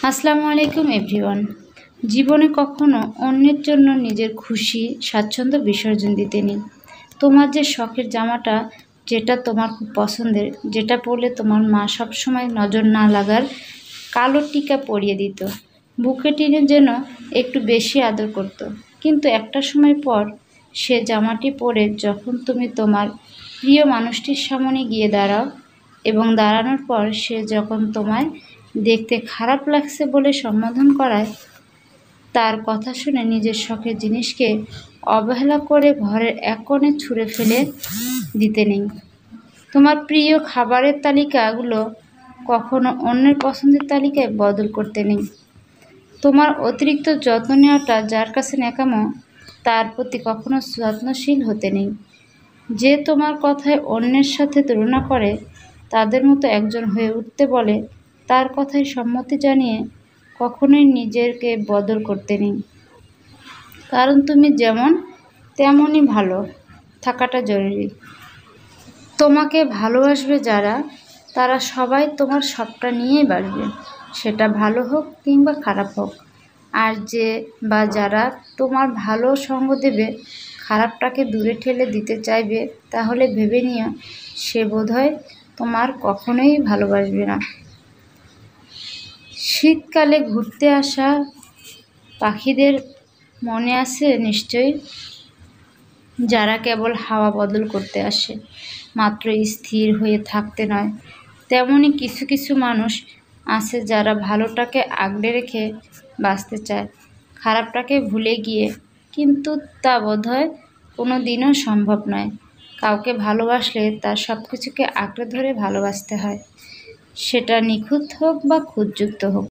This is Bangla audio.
আসসালামু আলাইকুম এভরিওয়ান। জীবনে কখনো অন্যের জন্য নিজের খুশি স্বাচ্ছন্দ্য বিসর্জন দিতে নেই। তোমার যে শখের জামাটা, যেটা তোমার খুব পছন্দের, যেটা পরলে তোমার মা সবসময় নজর না লাগার কালো টিকা পরিয়ে দিত, বুকে টেনে যেন একটু বেশি আদর করত। কিন্তু একটা সময় পর সে জামাটি পরে যখন তুমি তোমার প্রিয় মানুষটির সামনে গিয়ে দাঁড়াও এবং দাঁড়ানোর পর সে যখন তোমায় দেখতে খারাপ লাগছে বলে সম্বোধন করায়, তার কথা শুনে নিজের শখের জিনিসকে অবহেলা করে ঘরের এক কোণে ছুঁড়ে ফেলে দিতে নেই। তোমার প্রিয় খাবারের তালিকাগুলো কখনো অন্যের পছন্দের তালিকায় বদল করতে নেই। তোমার অতিরিক্ত যত্ন নেওয়াটা যার কাছে ন্যাকামো, তার প্রতি কখনো যত্নশীল হতে নেই। যে তোমার কথায় অন্যের সাথে তুলনা করে, তাদের মতো একজন হয়ে উঠতে বলে, তার কথায় সম্মতি জানিয়ে কখনোই নিজেকে বদল করতে নেই। কারণ তুমি যেমন তেমনই ভালো থাকাটা জরুরি। তোমাকে ভালোবাসবে যারা, তারা সবাই তোমার সবটা নিয়েই বাসবে, সেটা ভালো হোক কিংবা খারাপ হোক। আর যে বা যারা তোমার ভালো সঙ্গ দেবে, খারাপটাকে দূরে ঠেলে দিতে চাইবে, তাহলে ভেবে নিও সে বোধহয় তোমার কখনোই ভালোবাসবে না। শীতকালে ঘুরতে আসা পাখিদের মনে আছে নিশ্চয়ই, যারা কেবল হাওয়া বদল করতে আসে, মাত্র স্থির হয়ে থাকতে নয়। তেমনই কিছু কিছু মানুষ আছে যারা ভালোটাকে আগলে রেখে বাঁচতে চায়, খারাপটাকে ভুলে গিয়ে। কিন্তু তা বোধহয় কোনো দিনও সম্ভব নয়। কাউকে ভালোবাসলে তার সব কিছুকে আঁকড়ে ধরে ভালোবাসতে হয়, সেটা নিখুঁত হোক বা খুঁতযুক্ত হোক।